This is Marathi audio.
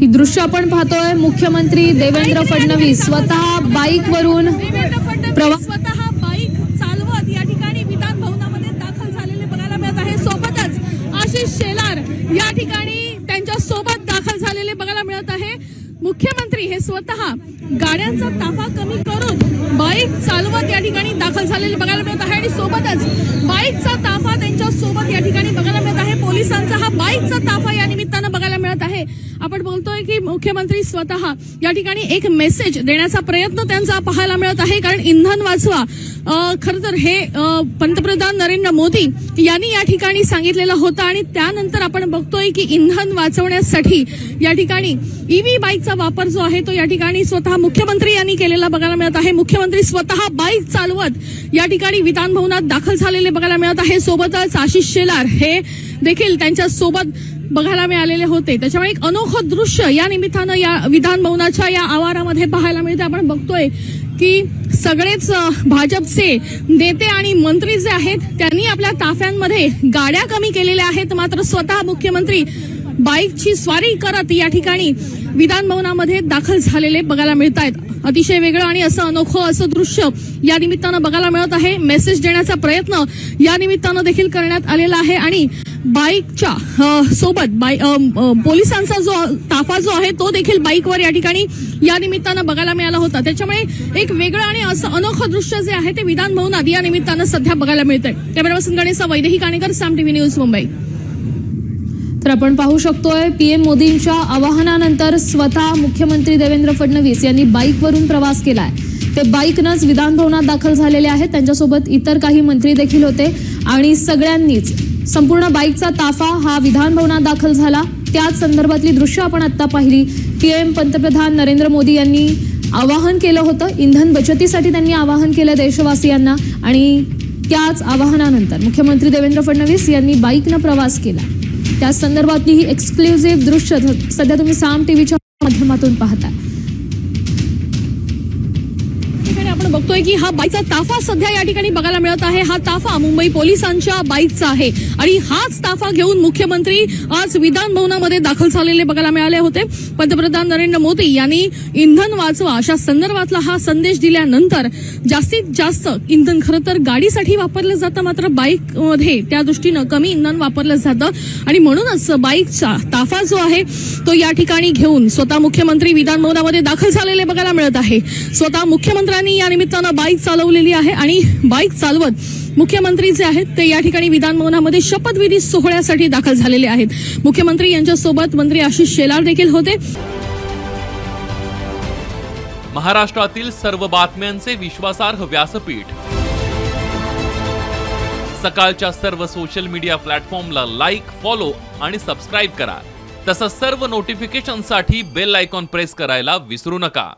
ही दृश्य आपण पाहतोय। मुख्यमंत्री देवेंद्र फडणवीस स्वतः बाईकवरून स्वतः बाईक चालवत या ठिकाणी विधान भवनामध्ये दाखल झालेले बघायला मिळत आहे। सोबतच आशिष शेलार या ठिकाणी त्यांच्या सोबत दाखल झालेले बघायला मिळत आहे। मुख्यमंत्री हे स्वतः गाड्यांचा ताफा कमी करून बाईक चालवत या ठिकाणी दाखल झालेले बघायला मिळत आहे आणि सोबतच बाईकचा ताफा त्यांच्या सोबत या ठिकाणी बघायला मिळत आहे। पोलिसांचा हा बाईकचा ताफा या निमित्तानं बघायला मिळत आहे। आपण बोलतोय की मुख्यमंत्री स्वतः या ठिकाणी एक मेसेज देण्याचा प्रयत्न त्यांचा पाहायला मिळत आहे, कारण इंधन वाचवा खरं तर हे पंतप्रधान नरेंद्र मोदी यांनी या ठिकाणी सांगितलेलं होतं आणि त्यानंतर आपण बघतोय की इंधन वाचवण्यासाठी या ठिकाणी ईव्ही बाईकचा वापर जो आहे तो या ठिकाणी स्वतः मुख्यमंत्री यांनी केलेला बघायला मिळत आहे। मुख्यमंत्री स्वतः बाईक चालवत या ठिकाणी विधान भवनात दाखल झालेले बघायला मिळत आहे। सोबतच आशिष शेलार हे देखील त्यांच्या सोबत बघायला मिळालेले होते। त्याच्यामुळे एक अनोखं दृश्य या निमित्तानं या विधान भवनाच्या या आवारामध्ये पाहायला मिळते। आपण बघतोय की सगळेच भाजपचे नेते आणि मंत्री जे आहेत त्यांनी आपल्या ताफ्यांमध्ये गाड्या कमी केलेल्या आहेत, मात्र स्वतः मुख्यमंत्री बाईकची स्वारी करत या ठिकाणी विधान भवनामध्ये दाखल झालेले बघायला मिळत आहेत। अतिशय वेगळं आणि असं अनोखं असं दृश्य या निमित्तानं बघायला मिळत आहे। मेसेज देण्याचा प्रयत्न या निमित्तानं देखील करण्यात आलेला आहे आणि बाईकच्या सोबत पोलिसांचा जो ताफा जो आहे तो देखील बाईकवर या ठिकाणी या निमित्तानं बघायला मिळाला होता। त्याच्यामुळे एक वेगळं आणि असं अनोखं दृश्य जे आहे ते विधान भवनात या निमित्तानं सध्या बघायला मिळतंय। कॅमेरा पर्सन गणेश वैदेही काणेकर, साम टीव्ही न्यूज, मुंबई। तर आपण पाहू शकतोय पीएम मोदींच्या आवाहनानंतर स्वतः मुख्यमंत्री देवेंद्र फडणवीस यांनी बाईकवरून प्रवास केलाय। ते बाईकनंच विधान भवनात दाखल झालेले आहेत। त्यांच्यासोबत इतर काही मंत्री देखील होते आणि सगळ्यांनीच संपूर्ण बाईकचा ताफा हा विधान भवनात दाखल झाला। त्याच संदर्भातली दृश्य आपण आता पाहिली। पीएम पंतप्रधान नरेंद्र मोदी यांनी आवाहन केलं होतं, इंधन बचतीसाठी त्यांनी आवाहन केलं देशवासियांना आणि त्याच आवाहनानंतर मुख्यमंत्री देवेंद्र फडणवीस यांनी बाईकनं प्रवास केला। त्या संदर्भातली ही एक्सक्लुझिव्ह दृश्य सध्या तुम्ही साम टीव्हीच्या माध्यमातून पाहताय। आपण बघतोय की हा बाईकचा ताफा सध्या या ठिकाणी बघायला मिळत आहे। हा ताफा मुंबई पोलिसांच्या बाईकचा आहे आणि हाच ताफा घेऊन मुख्यमंत्री आज विधान भवनामध्ये दाखल झालेले बघायला मिळाले होते। पंतप्रधान नरेंद्र मोदी यांनी इंधन वाचवा अशा संदर्भातला हा संदेश दिल्यानंतर जास्तीत जास्त इंधन खरं तर गाडीसाठी वापरलं जातं, मात्र बाईकमध्ये त्या दृष्टीनं कमी इंधन वापरलं जातं आणि म्हणूनच बाईकचा ताफा जो आहे तो या ठिकाणी घेऊन स्वतः मुख्यमंत्री विधान भवनामध्ये दाखल झालेले बघायला मिळत आहे। स्वतः मुख्यमंत्र्यांनी या निमित्तानं बाईक चालवलेली आहे आणि बाईक चालवत मुख्यमंत्री जे आहेत ते या ठिकाणी विधान भवनामध्ये शपथविधी सोहळ्यासाठी दाखल झालेले आहेत। मुख्यमंत्री यांच्यासोबत मंत्री आशिष शेलार देखील होते। महाराष्ट्रातील सर्व बातम्यांचे विश्वासार्ह व्यासपीठ, सकाळच्या सर्व सोशल मीडिया प्लॅटफॉर्मला लाईक, फॉलो आणि सबस्क्राईब करा। तसंच सर्व नोटिफिकेशनसाठी बेल आयकॉन प्रेस करायला विसरू नका।